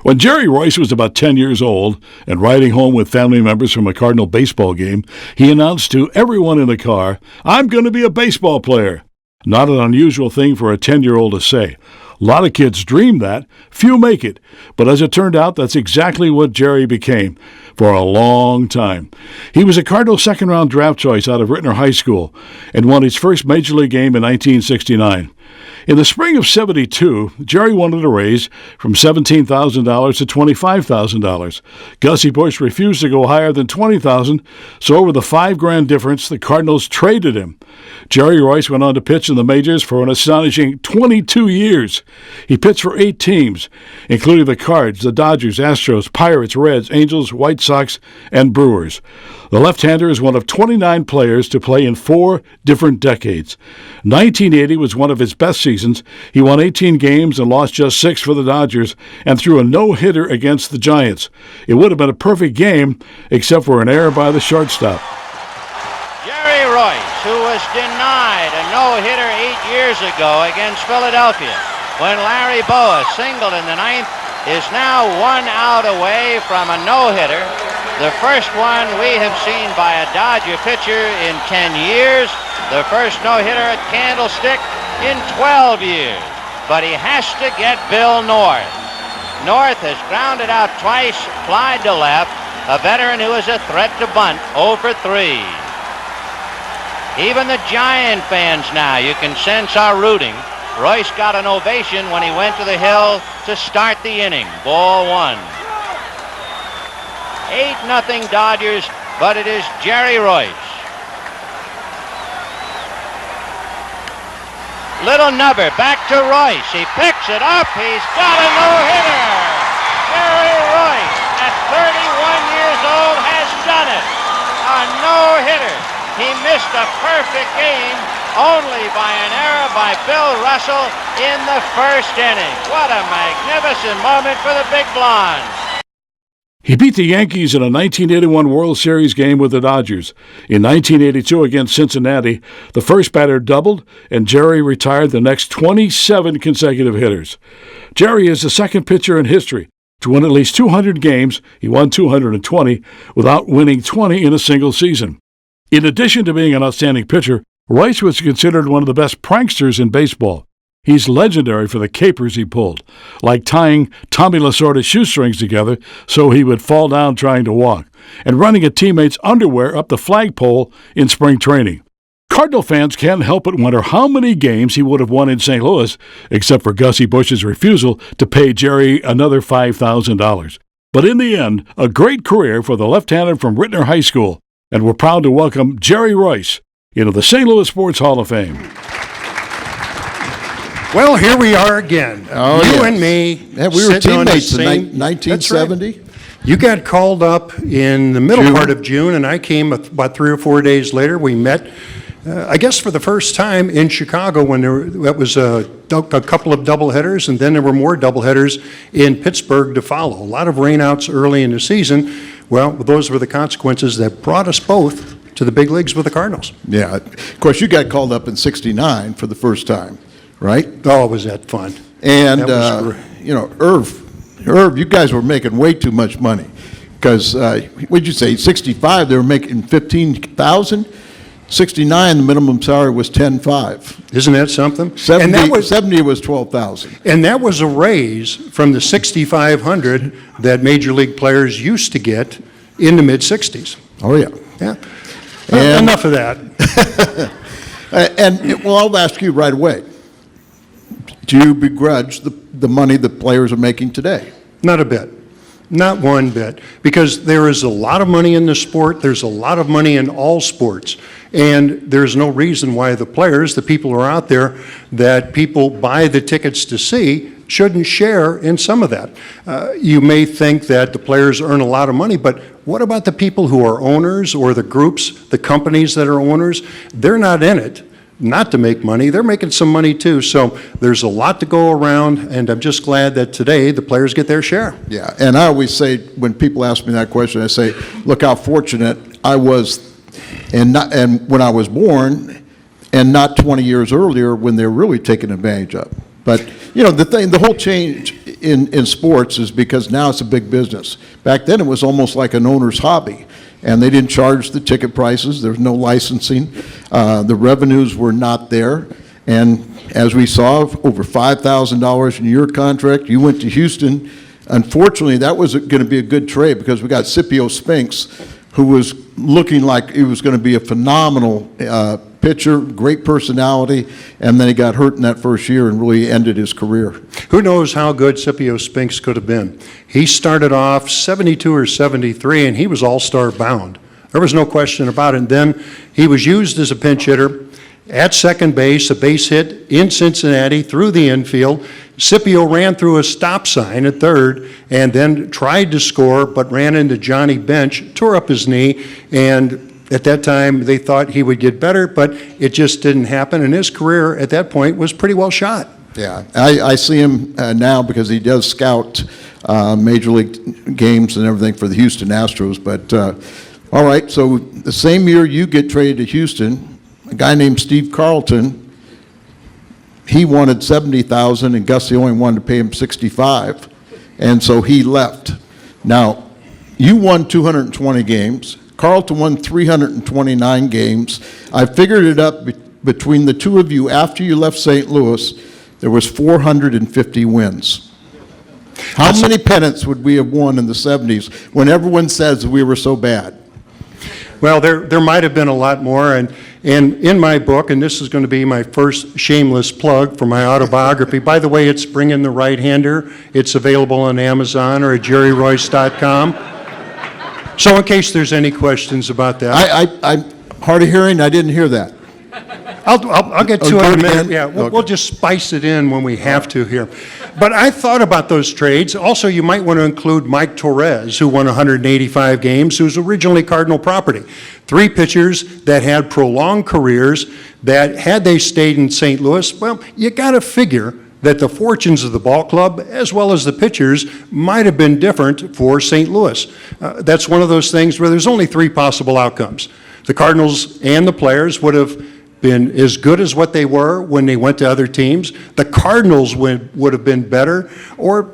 When Jerry Royce was about 10 years old and riding home with family members from a Cardinal baseball game, he announced to everyone in the car, "I'm going to be a baseball player." Not an unusual thing for a 10-year-old to say. A lot of kids dream that. Few make it. But as it turned out, that's exactly what Jerry became for a long time. He was a Cardinal second-round draft choice out of Rittner High School and won his first Major League game in 1969. In the spring of '72, Jerry wanted a raise from $17,000 to $25,000. Gussie Busch refused to go higher than $20,000, so over the $5,000 difference, the Cardinals traded him. Jerry Royce went on to pitch in the majors for an astonishing 22 years. He pitched for 8 teams, including the Cards, the Dodgers, Astros, Pirates, Reds, Angels, White Sox, and Brewers. The left-hander is one of 29 players to play in 4 different decades. 1980 was one of his best seasons. He won 18 games and lost just 6 for the Dodgers and threw a no-hitter against the Giants. It would have been a perfect game except for an error by the shortstop. Jerry Royce, who was denied a no-hitter 8 years ago against Philadelphia when Larry Bowa singled in the 9th, is now 1 out away from a no-hitter. The first one we have seen by a Dodger pitcher in 10 years. The first no-hitter at Candlestick in 12 years. But he has to get Bill North. North has grounded out twice, flied to left. A veteran who is a threat to bunt, 0 for 3. Even the Giant fans now, you can sense, are rooting. Royce got an ovation when he went to the hill to start the inning. Ball 1. 8-0 Dodgers, but it is Jerry Royce. Little nubber, back to Royce. He picks it up. He's got a no-hitter. Jerry Royce, at 31 years old, has done it. A no-hitter. He missed a perfect game only by an error by Bill Russell in the first inning. What a magnificent moment for the Big Blonde. He beat the Yankees in a 1981 World Series game with the Dodgers. In 1982 against Cincinnati, the first batter doubled, and Jerry retired the next 27 consecutive hitters. Jerry is the second pitcher in history to win at least 200 games. He won 220 without winning 20 in a single season. In addition to being an outstanding pitcher, Royce was considered one of the best pranksters in baseball. He's legendary for the capers he pulled, like tying Tommy Lasorda's shoestrings together so he would fall down trying to walk, and running a teammate's underwear up the flagpole in spring training. Cardinal fans can't help but wonder how many games he would have won in St. Louis, except for Gussie Busch's refusal to pay Jerry another $5,000. But in the end, a great career for the left-hander from Rittner High School, and we're proud to welcome Jerry Royce into the St. Louis Sports Hall of Fame. Well, here we are again. You and me. Yeah, we were teammates in 1970. Right. You got called up in the middle part of June, and I came about 3 or 4 days later. We met, I guess, for the first time in Chicago when that was a couple of doubleheaders, and then there were more doubleheaders in Pittsburgh to follow. A lot of rainouts early in the season. Well, those were the consequences that brought us both to the big leagues with the Cardinals. Yeah, of course, you got called up in 69 for the first time, right? Oh, was that fun. And, you know, Irv, you guys were making way too much money because, what'd you say, 65, they were making $15,000. 69, the minimum salary was $10,500. Isn't that something? 70 was $12,000. And that was a raise from the $6,500 that major league players used to get in the mid-'60s. Oh, yeah. Yeah. Enough of that. Well, I'll ask you right away. Do you begrudge the money that players are making today? Not a bit. Not one bit. Because there is a lot of money in the sport. There's a lot of money in all sports. And there's no reason why the players, the people who are out there, that people buy the tickets to see, shouldn't share in some of that. You may think that the players earn a lot of money, but what about the people who are owners or the groups, the companies that are owners? They're not in it not to make money. They're making some money too. So there's a lot to go around, and I'm just glad that today the players get their share. Yeah, and I always say, when people ask me that question, I say, look how fortunate I was and when I was born, and not 20 years earlier when they're really taken advantage of. But, you know, the whole change in sports is because now it's a big business. Back then, it was almost like an owner's hobby, and they didn't charge the ticket prices. There was no licensing. The revenues were not there, and as we saw, over $5,000 in your contract. You went to Houston. Unfortunately, that was going to be a good trade because we got Scipio Spinks, who was looking like he was going to be a phenomenal pitcher, great personality, and then he got hurt in that first year and really ended his career. Who knows how good Scipio Spinks could have been? He started off 72 or 73, and he was all-star bound. There was no question about it. And then he was used as a pinch hitter at second base, a base hit in Cincinnati through the infield. Scipio ran through a stop sign at third and then tried to score, but ran into Johnny Bench, tore up his knee, and at that time they thought he would get better, but it just didn't happen, and his career at that point was pretty well shot. Yeah, I see him now because he does scout Major League games and everything for the Houston Astros, but all right, so the same year you get traded to Houston, a guy named Steve Carlton, he wanted $70,000 and Gussie only wanted to pay him $65,000, and so he left. Now, you won 220 games. Carlton won 329 games. I figured it up between the two of you after you left St. Louis, there was 450 wins. How many pennants would we have won in the 70s when everyone says we were so bad? Well, there might have been a lot more, and in my book, and this is going to be my first shameless plug for my autobiography. By the way, it's Bring in the Right-Hander. It's available on Amazon or at jerryroyce.com. So in case there's any questions about that. I'm hard of hearing, I didn't hear that. I'll get to it in a minute. Yeah, we'll just spice it in when we have to here. But I thought about those trades. Also, you might want to include Mike Torres, who won 185 games, who's originally Cardinal property. 3 pitchers that had prolonged careers that, had they stayed in St. Louis, well, you got to figure that the fortunes of the ball club, as well as the pitchers, might have been different for St. Louis. That's one of those things where there's only 3 possible outcomes. The Cardinals and the players would have been as good as what they were when they went to other teams. The Cardinals would have been better, or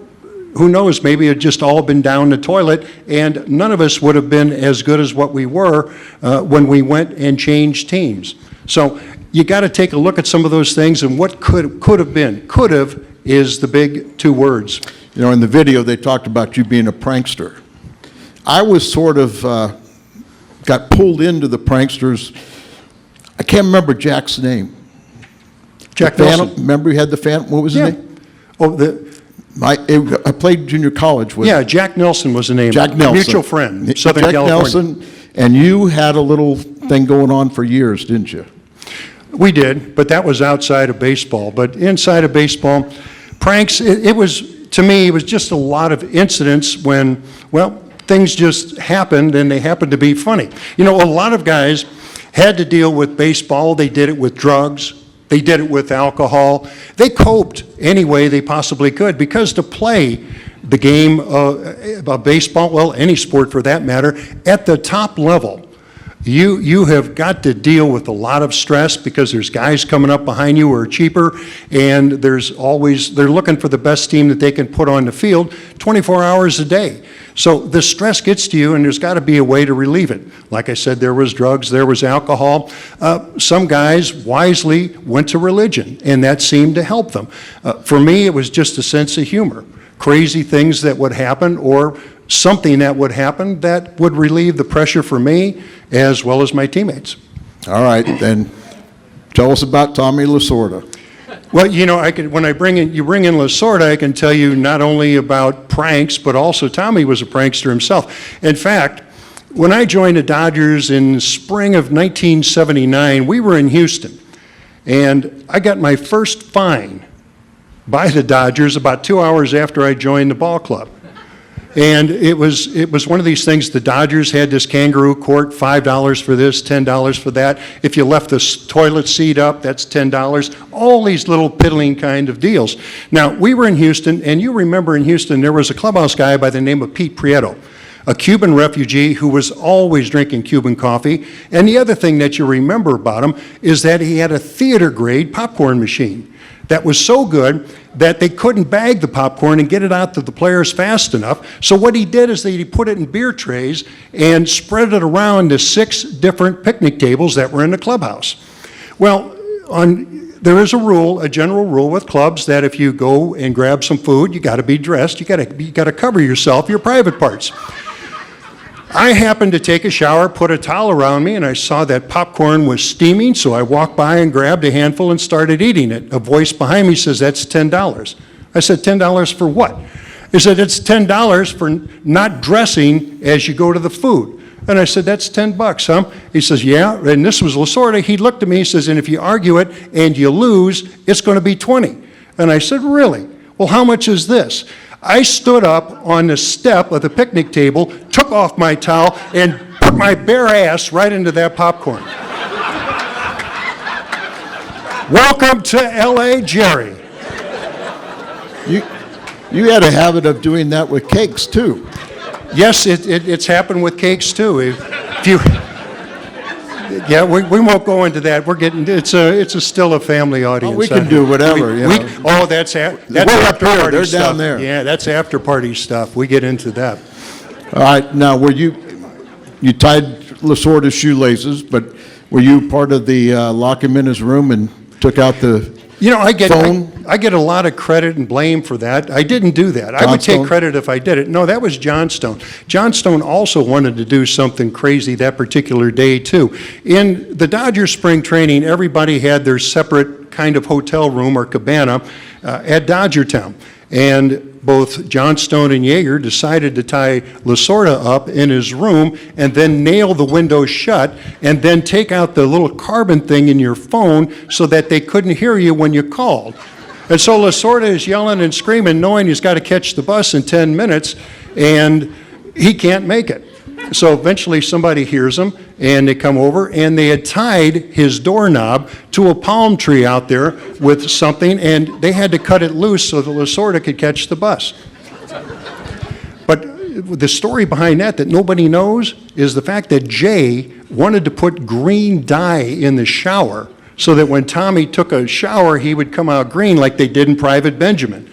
who knows, maybe it had just all been down the toilet, and none of us would have been as good as what we were when we went and changed teams. So you got to take a look at some of those things and what could have been. Could have is the big 2 words. You know, in the video, they talked about you being a prankster. I was sort of, got pulled into the pranksters. I can't remember Jack's name. Jack Phantom, Nelson. remember he had the Phantom, what was his name? Oh, I played junior college with yeah, Jack Nelson was the name. Jack Nelson. Mutual friend, Southern Jack California. Nelson, and you had a little thing going on for years, didn't you? We did, but that was outside of baseball. But inside of baseball, pranks, it was, to me, it was just a lot of incidents when, well, things just happened and they happened to be funny. You know, a lot of guys had to deal with baseball. They did it with drugs. They did it with alcohol. They coped any way they possibly could, because to play the game of baseball, well, any sport for that matter, at the top level, you have got to deal with a lot of stress, because there's guys coming up behind you who are cheaper, and they're looking for the best team that they can put on the field 24 hours a day. So the stress gets to you, and there's got to be a way to relieve it. Like I said, there was drugs, there was alcohol. Some guys wisely went to religion, and that seemed to help them. For me, it was just a sense of humor. Crazy things that would happen, or something that would happen that would relieve the pressure for me as well as my teammates. All right, then tell us about Tommy Lasorda. Well, you know, when you bring in Lasorda, I can tell you not only about pranks, but also Tommy was a prankster himself. In fact, when I joined the Dodgers in spring of 1979, we were in Houston, and I got my first fine by the Dodgers about 2 hours after I joined the ball club. And it was one of these things. The Dodgers had this kangaroo court, $5 for this, $10 for that. If you left the toilet seat up, that's $10. All these little piddling kind of deals. Now, we were in Houston, and you remember in Houston there was a clubhouse guy by the name of Pete Prieto, a Cuban refugee who was always drinking Cuban coffee. And the other thing that you remember about him is that he had a theater-grade popcorn machine that was so good that they couldn't bag the popcorn and get it out to the players fast enough. So what he did is that he put it in beer trays and spread it around to 6 different picnic tables that were in the clubhouse. Well, there is a rule, a general rule with clubs, that if you go and grab some food, you got to be dressed. You got to cover yourself, your private parts. I happened to take a shower, put a towel around me, and I saw that popcorn was steaming, so I walked by and grabbed a handful and started eating it. A voice behind me says, "That's $10. I said, $10 for what? He said, "It's $10 for not dressing as you go to the food." And I said, "That's $10, huh?" He says, "Yeah," and this was Lasorda. He looked at me, he says, "And if you argue it and you lose, it's going to be 20. And I said, "Really? Well, how much is this?" I stood up on the step of the picnic table, took off my towel, and put my bare ass right into that popcorn. Welcome to L.A., Jerry. You had a habit of doing that with cakes, too. Yes, it's happened with cakes, too. If you... Yeah, we won't go into that. We're getting, it's still a family audience. Oh, we can do whatever, you know. That's We're up after here, party they're stuff. down there. Yeah, that's after party stuff. We get into that. All right, now, you tied Lasorda's shoelaces, but were you part of the lock him in his room and took out the phone? I get a lot of credit and blame for that. I didn't do that. I would take credit if I did it. No, that was John Stone. John Stone also wanted to do something crazy that particular day, too. In the Dodgers spring training, everybody had their separate kind of hotel room or cabana at Dodgertown. And both John Stone and Yeager decided to tie Lasorda up in his room and then nail the window shut and then take out the little carbon thing in your phone so that they couldn't hear you when you called. And so Lasorda is yelling and screaming, knowing he's got to catch the bus in 10 minutes, and he can't make it. So eventually somebody hears him, and they come over, and they had tied his doorknob to a palm tree out there with something, and they had to cut it loose so that Lasorda could catch the bus. But the story behind that nobody knows is the fact that Jay wanted to put green dye in the shower so that when Tommy took a shower, he would come out green like they did in Private Benjamin.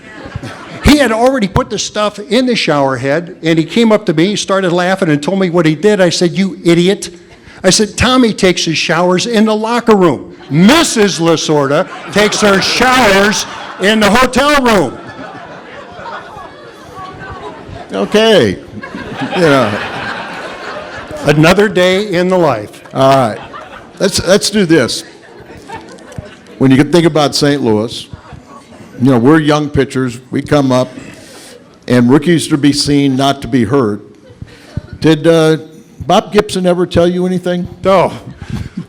He had already put the stuff in the shower head, and he came up to me, started laughing, and told me what he did. I said, "You idiot." I said, "Tommy takes his showers in the locker room. Mrs. Lasorda takes her showers in the hotel room." Okay. Another day in the life. All right. Let's do this. When you can think about St. Louis, we're young pitchers. We come up, and rookies to be seen, not to be heard. Did Bob Gibson ever tell you anything? Oh,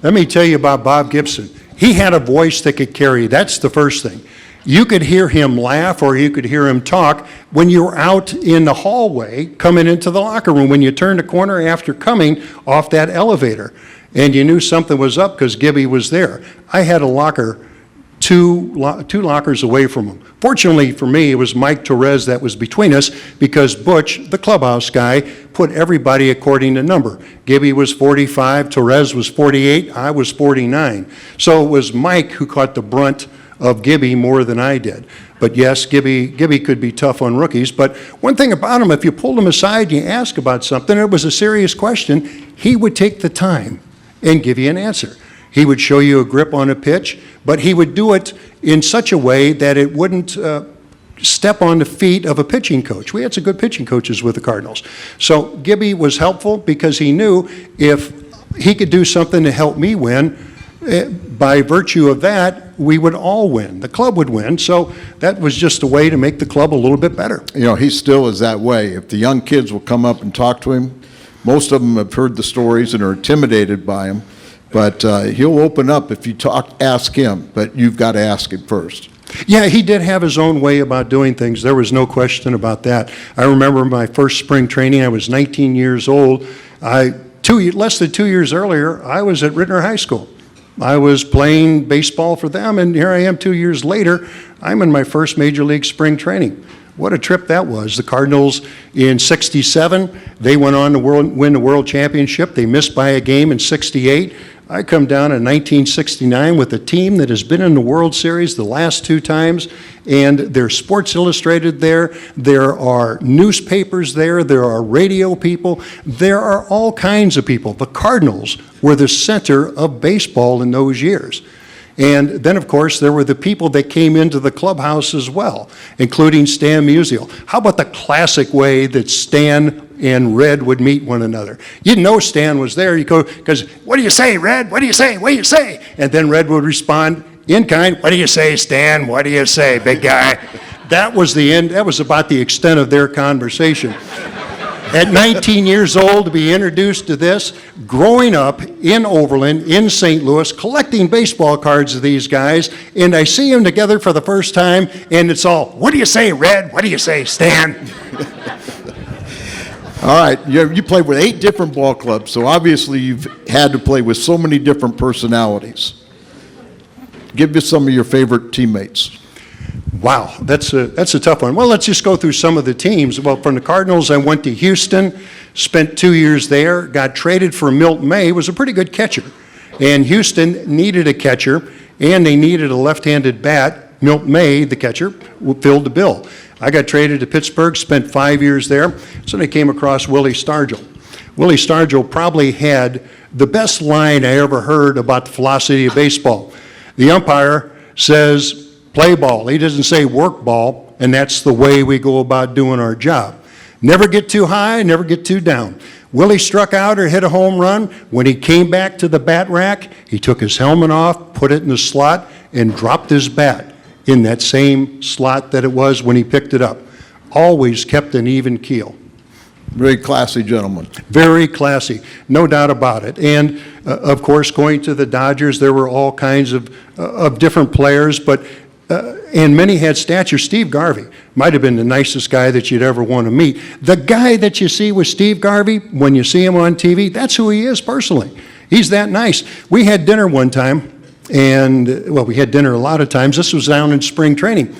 let me tell you about Bob Gibson. He had a voice that could carry. That's the first thing. You could hear him laugh or you could hear him talk when you were out in the hallway coming into the locker room, when you turned a corner after coming off that elevator. And you knew something was up because Gibby was there. I had a locker two lockers away from him. Fortunately for me, it was Mike Torres that was between us because Butch, the clubhouse guy, put everybody according to number. Gibby was 45, Torres was 48, I was 49. So it was Mike who caught the brunt of Gibby more than I did. But yes, Gibby could be tough on rookies. But one thing about him, if you pulled him aside and you asked about something, it was a serious question, he would take the time and give you an answer. He would show you a grip on a pitch, but he would do it in such a way that it wouldn't step on the feet of a pitching coach. We had some good pitching coaches with the Cardinals. So Gibby was helpful because he knew if he could do something to help me win, by virtue of that, we would all win. The club would win. So that was just a way to make the club a little bit better. He still is that way. If the young kids will come up and talk to him, most of them have heard the stories and are intimidated by him. But he'll open up if you ask him, but you've got to ask him first. Yeah, he did have his own way about doing things. There was no question about that. I remember my first spring training. I was 19 years old. Less than 2 years earlier, I was at Rittner High School. I was playing baseball for them, and here I am 2 years later. I'm in my first major league spring training. What a trip that was. The Cardinals in '67, they went on to win the World Championship. They missed by a game in '68. I come down in 1969 with a team that has been in the World Series the last 2 times, and there's Sports Illustrated there, there are newspapers there, there are radio people, there are all kinds of people. The Cardinals were the center of baseball in those years. And then, of course, there were the people that came into the clubhouse as well, including Stan Musial. How about the classic way that Stan and Red would meet one another? You know Stan was there. You go, because, what do you say, Red? What do you say? What do you say? And then Red would respond in kind, what do you say, Stan? What do you say, big guy? That was the end. That was about the extent of their conversation. At 19 years old, to be introduced to this, growing up in Overland, in St. Louis, collecting baseball cards of these guys, and I see them together for the first time, and it's all, what do you say, Red? What do you say, Stan? All right, you played with 8 different ball clubs, so obviously you've had to play with so many different personalities. Give us some of your favorite teammates. Wow, that's a tough one. Well, let's just go through some of the teams. Well, from the Cardinals, I went to Houston, spent 2 years there, got traded for Milt May, was a pretty good catcher. And Houston needed a catcher, and they needed a left-handed bat. Milt May, the catcher, filled the bill. I got traded to Pittsburgh, spent 5 years there, so I came across Willie Stargell. Willie Stargell probably had the best line I ever heard about the philosophy of baseball. The umpire says, play ball. He doesn't say work ball, and that's the way we go about doing our job. Never get too high, never get too down. Willie struck out or hit a home run. When he came back to the bat rack, he took his helmet off, put it in the slot, and dropped his bat in that same slot that it was when he picked it up. Always kept an even keel. Very classy gentleman. Very classy, no doubt about it. And of course, going to the Dodgers, there were all kinds of different players, but and many had stature. Steve Garvey might have been the nicest guy that you'd ever want to meet. The guy that you see with Steve Garvey, when you see him on TV, that's who he is personally. He's that nice. We had dinner one time, and, well, we had dinner a lot of times. This was down in spring training.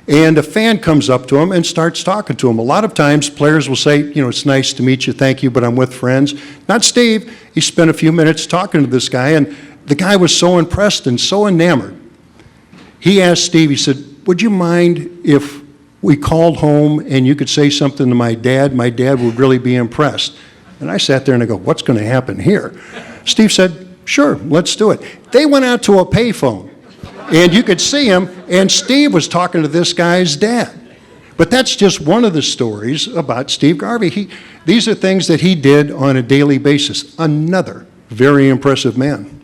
And a fan comes up to him and starts talking to him. A lot of times, players will say, you know, it's nice to meet you, thank you, but I'm with friends. Not Steve. He spent a few minutes talking to this guy, and the guy was so impressed and so enamored. He asked Steve, he said, would you mind if we called home and you could say something to my dad? My dad would really be impressed. And I sat there and I go, what's going to happen here? Steve said, sure, let's do it. They went out to a payphone, and you could see him, and Steve was talking to this guy's dad. But that's just one of the stories about Steve Garvey. These are things that he did on a daily basis. Another very impressive man.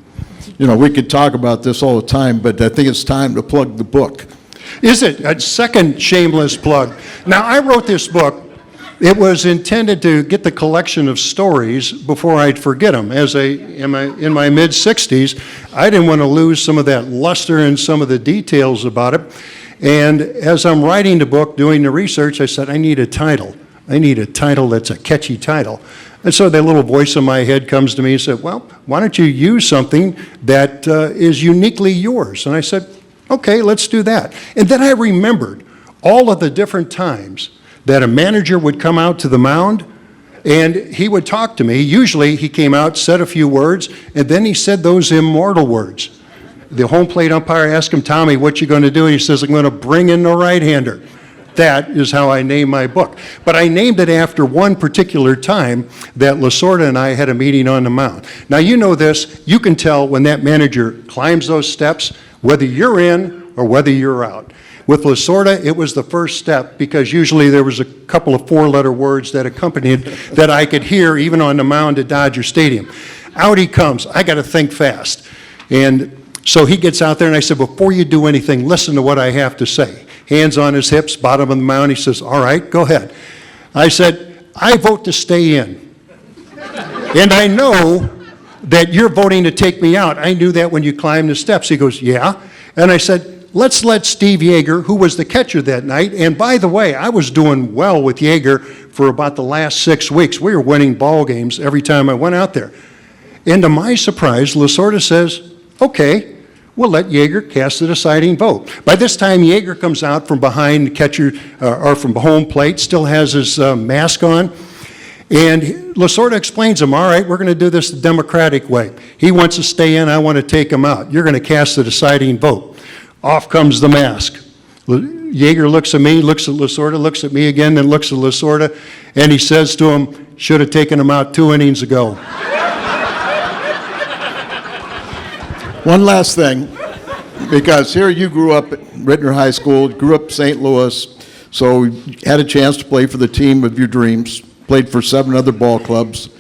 You know, we could talk about this all the time, but I think it's time to plug the book. Is it? A second shameless plug. Now, I wrote this book. It was intended to get the collection of stories before I'd forget them. In my mid-60s, I didn't want to lose some of that luster and some of the details about it. And as I'm writing the book, doing the research, I said, I need a title. I need a title that's a catchy title. And so that little voice in my head comes to me and said, well, why don't you use something that is uniquely yours? And I said, okay, let's do that. And then I remembered all of the different times that a manager would come out to the mound and he would talk to me. Usually he came out, said a few words, and then he said those immortal words. The home plate umpire asked him, Tommy, what you going to do? And he says, I'm going to bring in the right-hander. That is how I named my book. But I named it after one particular time that Lasorda and I had a meeting on the mound. Now, you know this. You can tell when that manager climbs those steps, whether you're in or whether you're out. With Lasorda, it was the first step because usually there was a couple of four-letter words that accompanied that I could hear even on the mound at Dodger Stadium. Out he comes. I got to think fast. And so he gets out there and I said, before you do anything, listen to what I have to say. Hands on his hips, bottom of the mound. He says, all right, go ahead. I said, I vote to stay in. And I know that you're voting to take me out. I knew that when you climbed the steps. He goes, yeah. And I said, let's let Steve Yeager, who was the catcher that night, and by the way, I was doing well with Yeager for about the last 6 weeks. We were winning ball games every time I went out there. And to my surprise, Lasorda says, okay, we'll let Yeager cast the deciding vote. By this time, Yeager comes out from behind the catcher, or from home plate, still has his mask on. And Lasorda explains to him, all right, we're going to do this the democratic way. He wants to stay in, I want to take him out. You're going to cast the deciding vote. Off comes the mask. Yeager looks at me, looks at Lasorda, looks at me again, then looks at Lasorda, and he says to him, should have taken him out 2 innings ago. One last thing, because here you grew up at Rittner High School, grew up in St. Louis, so you had a chance to play for the team of your dreams, played for 7 other ball clubs.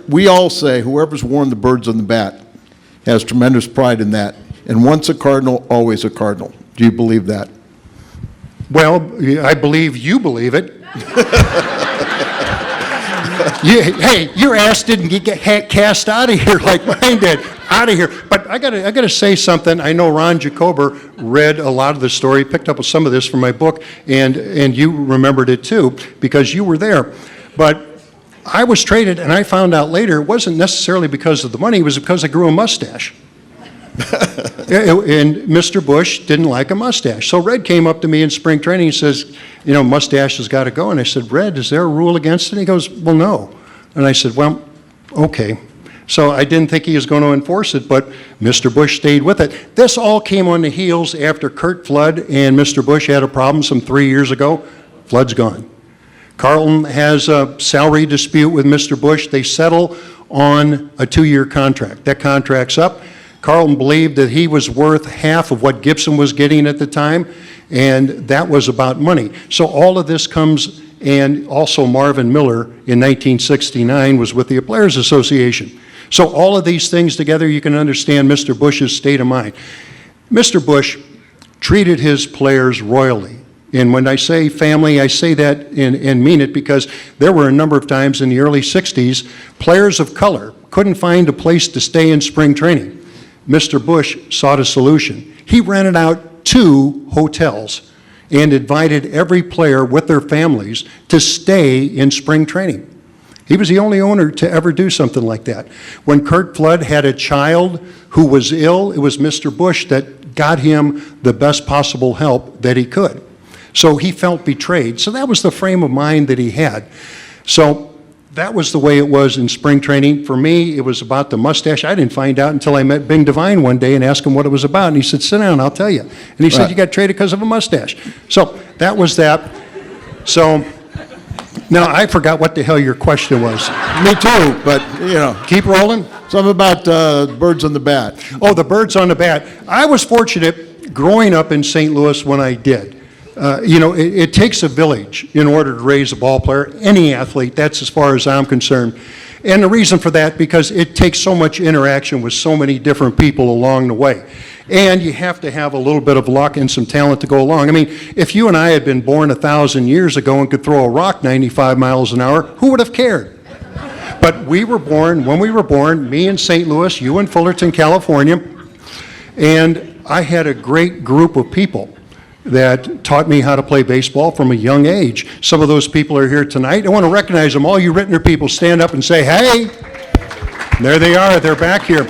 We all say whoever's worn the birds on the bat has tremendous pride in that. And once a Cardinal, always a Cardinal. Do you believe that? Well, I believe you believe it. Hey, your ass didn't get cast out of here like mine did. Out of here. But I gotta say something. I know Ron Jacober read a lot of the story, picked up some of this from my book, and you remembered it too, because you were there. But I was traded, and I found out later it wasn't necessarily because of the money, it was because I grew a mustache. And Mr. Bush didn't like a mustache. So Red came up to me in spring training and says, you know, mustache has got to go. And I said, Red, is there a rule against it? And he goes, well, no. And I said, well, okay. So I didn't think he was going to enforce it, but Mr. Bush stayed with it. This all came on the heels after Curt Flood and Mr. Bush had a problem some 3 years ago. Flood's gone. Carlton has a salary dispute with Mr. Bush. They settle on a 2-year contract. That contract's up. Carlton believed that he was worth half of what Gibson was getting at the time, and that was about money. So all of this comes, and also Marvin Miller in 1969 was with the Players Association. So all of these things together, you can understand Mr. Bush's state of mind. Mr. Bush treated his players royally. And when I say family, I say that and mean it, because there were a number of times in the early 60s, players of color couldn't find a place to stay in spring training. Mr. Bush sought a solution. He rented out 2 hotels and invited every player with their families to stay in spring training. He was the only owner to ever do something like that. When Curt Flood had a child who was ill, it was Mr. Bush that got him the best possible help that he could. So he felt betrayed. So that was the frame of mind that he had. So that was the way it was in spring training. For me, it was about the mustache. I didn't find out until I met Bing Devine one day and asked him what it was about. And he said, sit down, I'll tell you. And he said, you got traded because of a mustache. So that was that. So now I forgot what the hell your question was. Me too, but, you know. Keep rolling. Something about birds on the bat. Oh, the birds on the bat. I was fortunate growing up in St. Louis when I did. You know, it takes a village in order to raise a ball player, any athlete, that's as far as I'm concerned. And the reason for that, because it takes so much interaction with so many different people along the way. And you have to have a little bit of luck and some talent to go along. I mean, if you and I had been born 1,000 years ago and could throw a rock 95 miles an hour, who would have cared? But we were born, when we were born, me in St. Louis, you in Fullerton, California, and I had a great group of people that taught me how to play baseball from a young age. Some of those people are here tonight. I want to recognize them. All you Rittner people, stand up and say, hey. There they are. They're back here.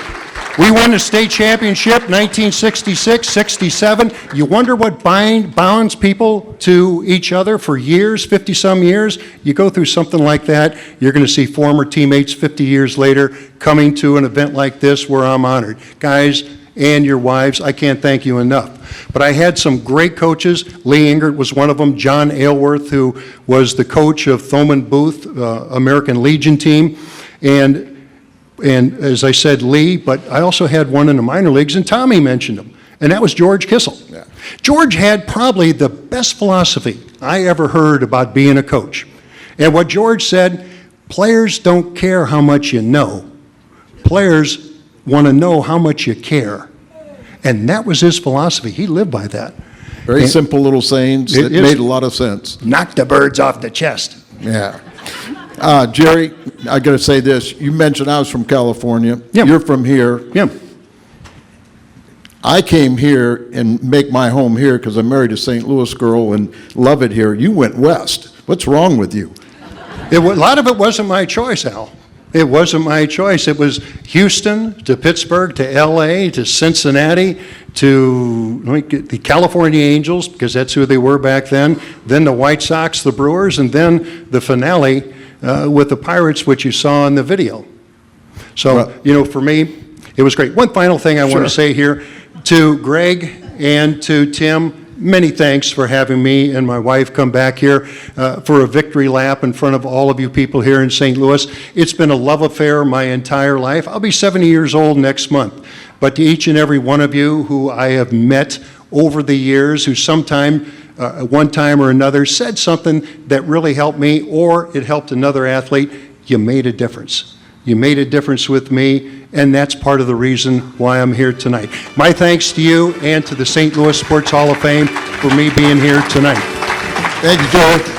We won the state championship 1966, 67. You wonder what bounds people to each other for years, 50-some years? You go through something like that, you're going to see former teammates 50 years later coming to an event like this where I'm honored. Guys, and your wives, I can't thank you enough. But I had some great coaches. Lee Ingert was one of them. John Aylworth, who was the coach of Thoman Booth, American Legion team. And as I said, Lee, but I also had one in the minor leagues, and Tommy mentioned him, and that was George Kissel. Yeah. George had probably the best philosophy I ever heard about being a coach. And what George said, players don't care how much you know. Players want to know how much you care. And that was his philosophy. He lived by that. Very simple little sayings that made a lot of sense. Knock the birds off the chest. Yeah. Jerry, I got to say this. You mentioned I was from California. Yeah. You're from here. Yeah. I came here and make my home here because I married a St. Louis girl and love it here. You went west. What's wrong with you? A lot of it wasn't my choice, Al. It wasn't my choice. It was Houston to Pittsburgh to L.A. to Cincinnati to the California Angels, because that's who they were back then the White Sox, the Brewers, and then the finale with the Pirates, which you saw in the video. So, Well- for me, it was great. One final thing I want Sure. to say here to Greg and to Tim, many thanks for having me and my wife come back here for a victory lap in front of all of you people here in St. Louis. It's been a love affair my entire life. I'll be 70 years old next month. But to each and every one of you who I have met over the years, who sometime, one time or another, said something that really helped me or it helped another athlete, you made a difference. You made a difference with me, and that's part of the reason why I'm here tonight. My thanks to you and to the St. Louis Sports Hall of Fame for me being here tonight. Thank you, Joe.